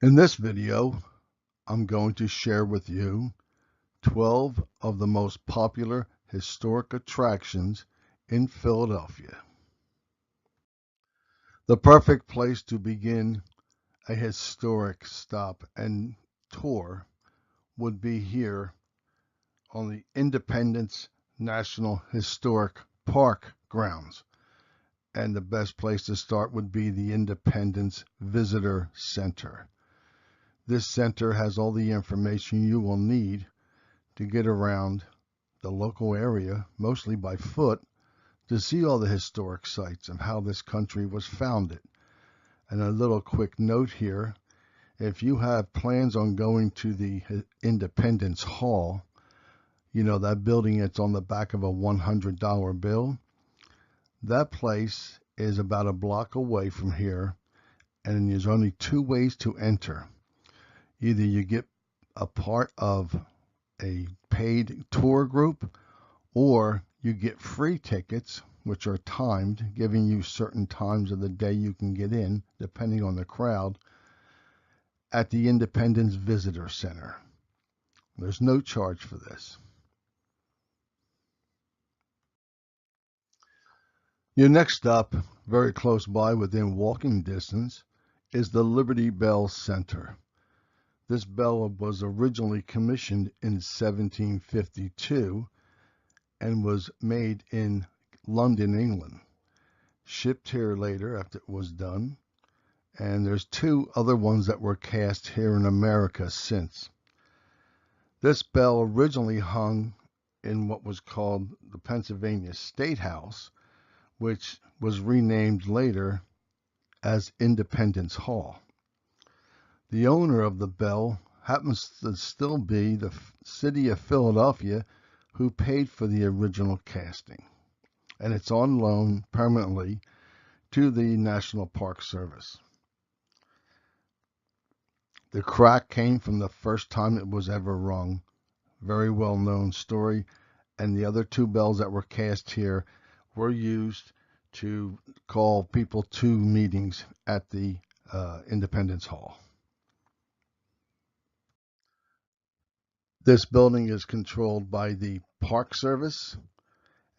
In this video, I'm going to share with you 12 of the most popular historic attractions in Philadelphia. The perfect place to begin a historic stop and tour would be here on the Independence National Historic Park grounds. And the best place to start would be the Independence Visitor Center. This center has all the information you will need to get around the local area, mostly by foot, to see all the historic sites of how this country was founded. And a little quick note here, if you have plans on going to the Independence Hall, you know, that building that's on the back of a $100 bill, that place is about a block away from here, and there's only two ways to enter. Either you get a part of a paid tour group, or you get free tickets, which are timed, giving you certain times of the day you can get in, depending on the crowd, at the Independence Visitor Center. There's no charge for this. Your next stop, very close by within walking distance, is the Liberty Bell Center. This bell was originally commissioned in 1752 and was made in London, England. Shipped here later after it was done, and there's two other ones that were cast here in America since. This bell originally hung in what was called the Pennsylvania State House, which was renamed later as Independence Hall. The owner of the bell happens to still be the city of Philadelphia, who paid for the original casting, and it's on loan permanently to the National Park Service. The crack came from the first time it was ever rung. Very well known story, and the other two bells that were cast here were used to call people to meetings at the Independence Hall. This building is controlled by the Park Service,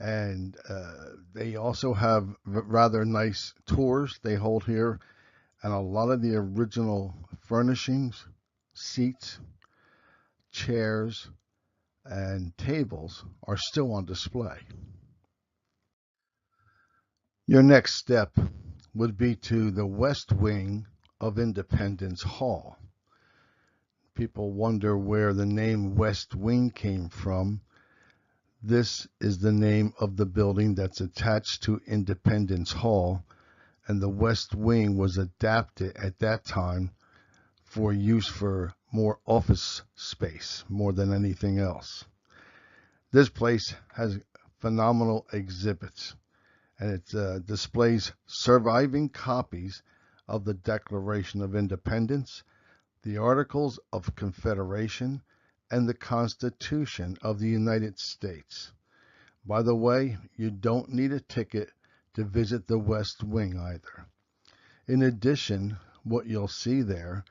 and they also have rather nice tours they hold here, and a lot of the original furnishings, seats, chairs, and tables are still on display. Your next step would be to the west wing of Independence Hall. People wonder where the name West Wing came from. This is the name of the building that's attached to Independence Hall, and the West Wing was adapted at that time for use for more office space, more than anything else. This place has phenomenal exhibits, and it displays surviving copies of the Declaration of Independence, the Articles of Confederation, and the Constitution of the United States. By the way, you don't need a ticket to visit the West Wing either. In addition, what you'll see there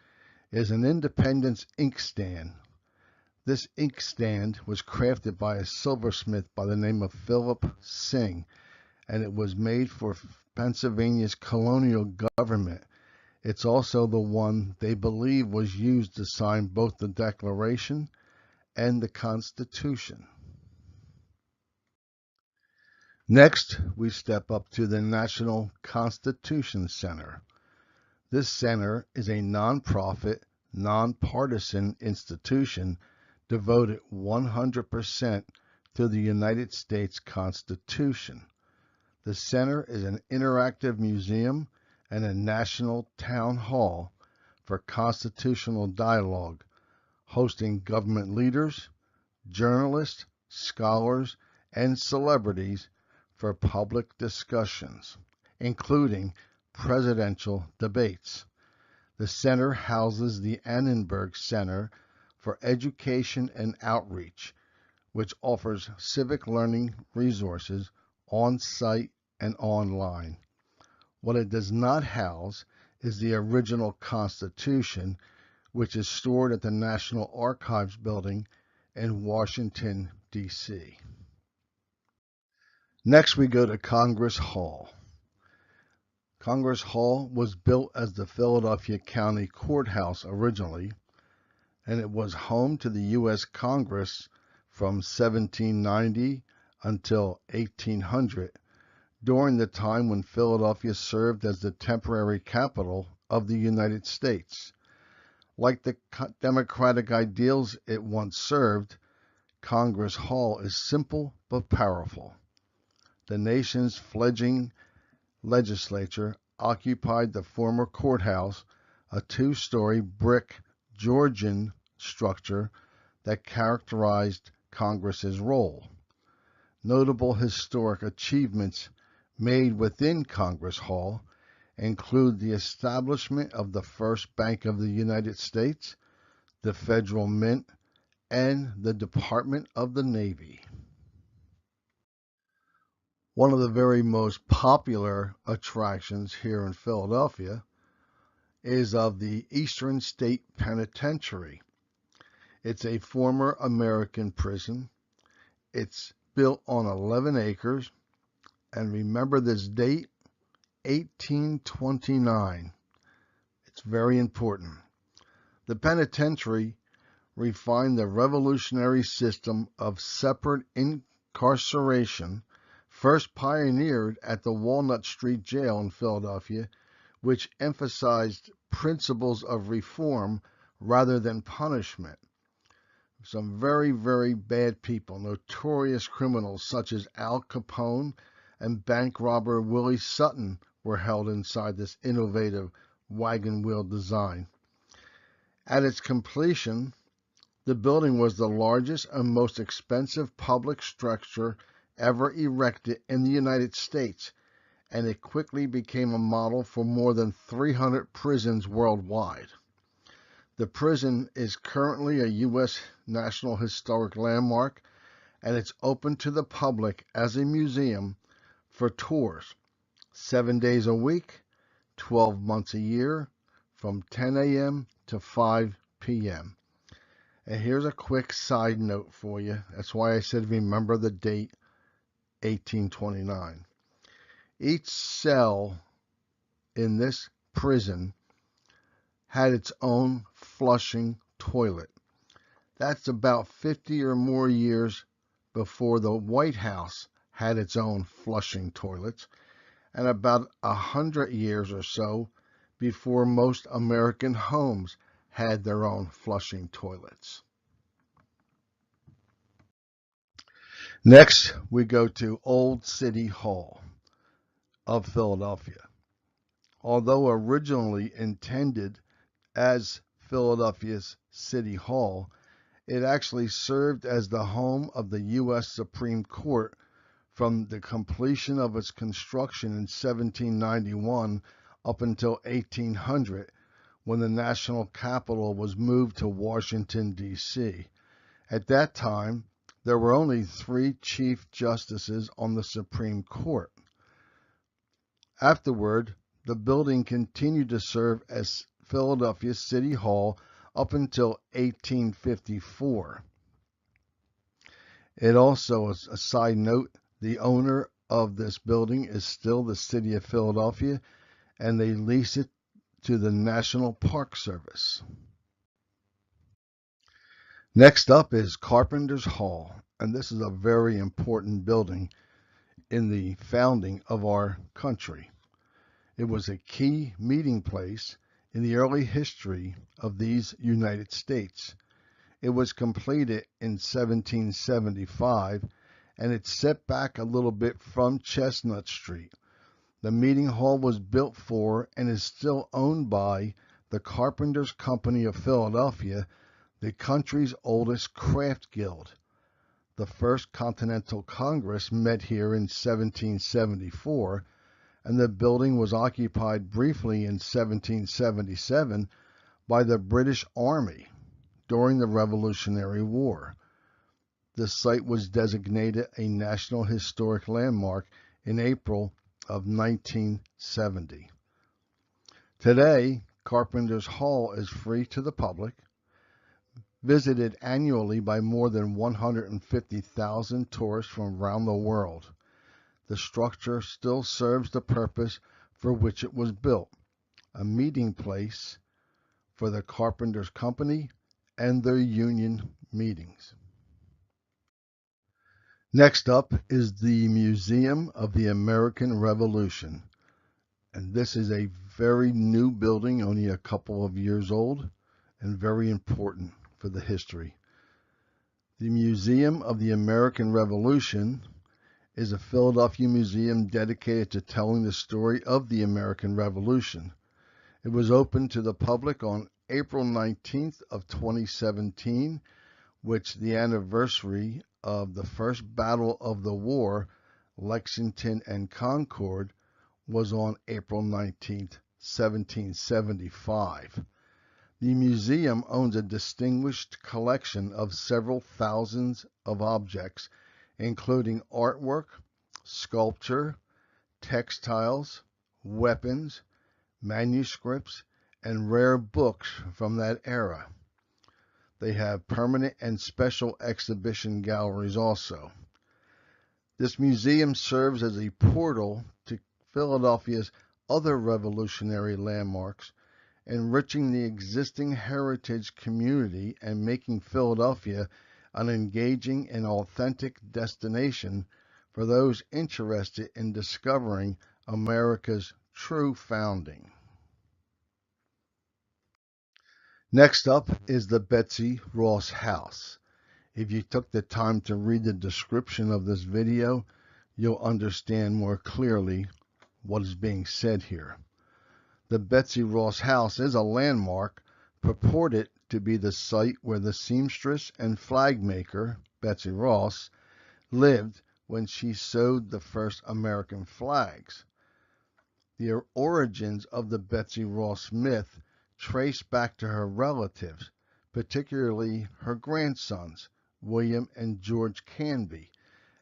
is an Independence inkstand. This inkstand was crafted by a silversmith by the name of Philip Singh, and it was made for Pennsylvania's colonial government. It's also the one they believe was used to sign both the Declaration and the Constitution. Next, we step up to the National Constitution Center. This center is a nonprofit, nonpartisan institution devoted 100% to the United States Constitution. The center is an interactive museum and a national town hall for constitutional dialogue, hosting government leaders, journalists, scholars, and celebrities for public discussions, including presidential debates. The center houses the Annenberg Center for Education and Outreach, which offers civic learning resources on-site and online. What it does not house is the original Constitution, which is stored at the National Archives building in Washington, D.C. Next, we go to Congress Hall. Congress Hall was built as the Philadelphia County Courthouse originally, and it was home to the U.S. Congress from 1790 until 1800, during the time when Philadelphia served as the temporary capital of the United States. Like the democratic ideals it once served, Congress Hall is simple but powerful. The nation's fledgling legislature occupied the former courthouse, a two-story brick Georgian structure that characterized Congress's role. Notable historic achievements made within Congress Hall include the establishment of the first Bank of the United States, the Federal Mint, and the Department of the Navy. One of the very most popular attractions here in Philadelphia is of the Eastern State Penitentiary. It's a former American prison. It's built on 11 acres, and remember this date, 1829. It's very important. The penitentiary refined the revolutionary system of separate incarceration first pioneered at the Walnut Street Jail in Philadelphia, which emphasized principles of reform rather than punishment. Some very, very bad people, notorious criminals such as Al Capone and bank robber Willie Sutton were held inside this innovative wagon wheel design. At its completion, the building was the largest and most expensive public structure ever erected in the United States, and it quickly became a model for more than 300 prisons worldwide. The prison is currently a U.S. National Historic Landmark, and it's open to the public as a museum for tours 7 days a week, 12 months a year, from 10 a.m. to 5 p.m. And here's a quick side note for you. That's why I said remember the date, 1829. Each cell in this prison had its own flushing toilet. That's about 50 or more years before the White House had its own flushing toilets, and about 100 years or so before most American homes had their own flushing toilets. Next, we go to Old City Hall of Philadelphia. Although originally intended as Philadelphia's City Hall, it actually served as the home of the U.S. Supreme Court from the completion of its construction in 1791 up until 1800, when the national capital was moved to Washington, D.C. At that time, there were only 3 Chief Justices on the Supreme Court. Afterward, the building continued to serve as Philadelphia City Hall up until 1854. It also, as a side note, the owner of this building is still the City of Philadelphia, and they lease it to the National Park Service. Next up is Carpenters Hall, and this is a very important building in the founding of our country. It was a key meeting place in the early history of these United States. It was completed in 1775, and it's set back a little bit from Chestnut Street. The meeting hall was built for and is still owned by the Carpenters Company of Philadelphia, the country's oldest craft guild. The First Continental Congress met here in 1774, and the building was occupied briefly in 1777 by the British Army during the Revolutionary War. The site was designated a National Historic Landmark in April of 1970. Today, Carpenters Hall is free to the public, visited annually by more than 150,000 tourists from around the world. The structure still serves the purpose for which it was built, a meeting place for the Carpenters Company and their union meetings. Next up is the Museum of the American Revolution. And this is a very new building, only a couple of years old, and very important for the history. The Museum of the American Revolution is a Philadelphia museum dedicated to telling the story of the American Revolution. It was opened to the public on April 19th of 2017, which the anniversary of the first battle of the war, Lexington and Concord, was on April 19th, 1775. The museum owns a distinguished collection of several thousands of objects, including artwork, sculpture, textiles, weapons, manuscripts, and rare books from that era. They have permanent and special exhibition galleries also. This museum serves as a portal to Philadelphia's other revolutionary landmarks, enriching the existing heritage community and making Philadelphia an engaging and authentic destination for those interested in discovering America's true founding. Next up is the Betsy Ross House. If you took the time to read the description of this video, you'll understand more clearly what is being said here. The Betsy Ross House is a landmark purported to be the site where the seamstress and flag maker, Betsy Ross, lived when she sewed the first American flags. The origins of the Betsy Ross myth trace back to her relatives, particularly her grandsons, William and George Canby,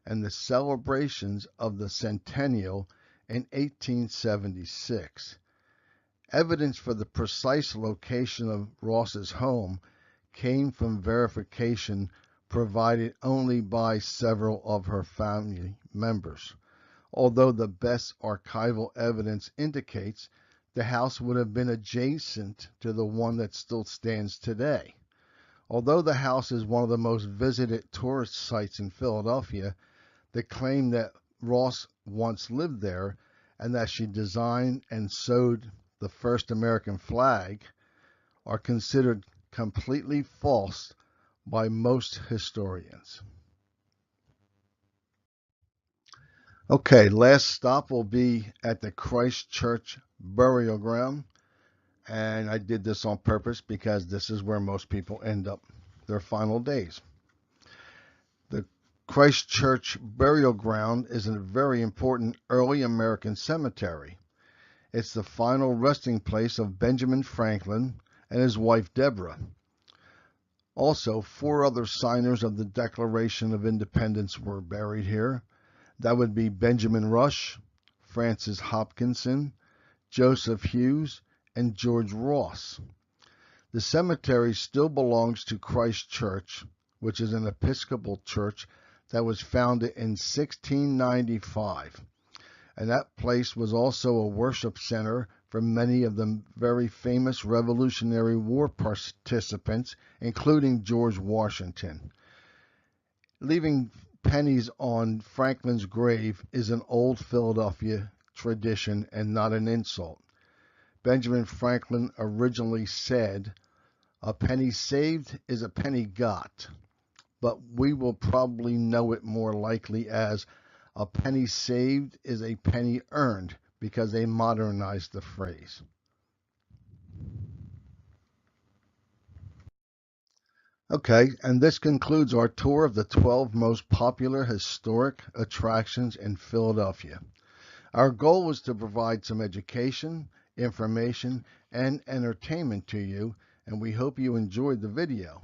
and the celebrations of the centennial in 1876. Evidence for the precise location of Ross's home came from verification provided only by several of her family members, although the best archival evidence indicates the house would have been adjacent to the one that still stands today. Although the house is one of the most visited tourist sites in Philadelphia, the claim that Ross once lived there and that she designed and sewed the first American flag are considered completely false by most historians. Okay, last stop will be at the Christ Church burial ground, and I did this on purpose because this is where most people end up their final days. The Christ Church burial ground is a very important early American cemetery. It's the final resting place of Benjamin Franklin and his wife Deborah. Also, 4 other signers of the Declaration of Independence were buried here. That would be Benjamin Rush, Francis Hopkinson, Joseph Hughes, and George Ross. The cemetery still belongs to Christ Church, which is an Episcopal church that was founded in 1695. And that place was also a worship center for many of the very famous Revolutionary War participants, including George Washington. Leaving pennies on Franklin's grave is an old Philadelphia tradition and not an insult. Benjamin Franklin originally said, "A penny saved is a penny got," but we will probably know it more likely as "a penny saved is a penny earned," because they modernized the phrase. Okay, and this concludes our tour of the 12 most popular historic attractions in Philadelphia. Our goal was to provide some education, information, and entertainment to you, and we hope you enjoyed the video.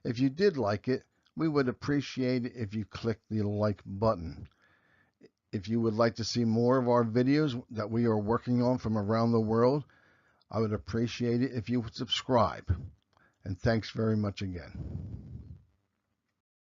If you did like it, we would appreciate it if you clicked the like button. If you would like to see more of our videos that we are working on from around the world, I would appreciate it if you would subscribe. And thanks very much again.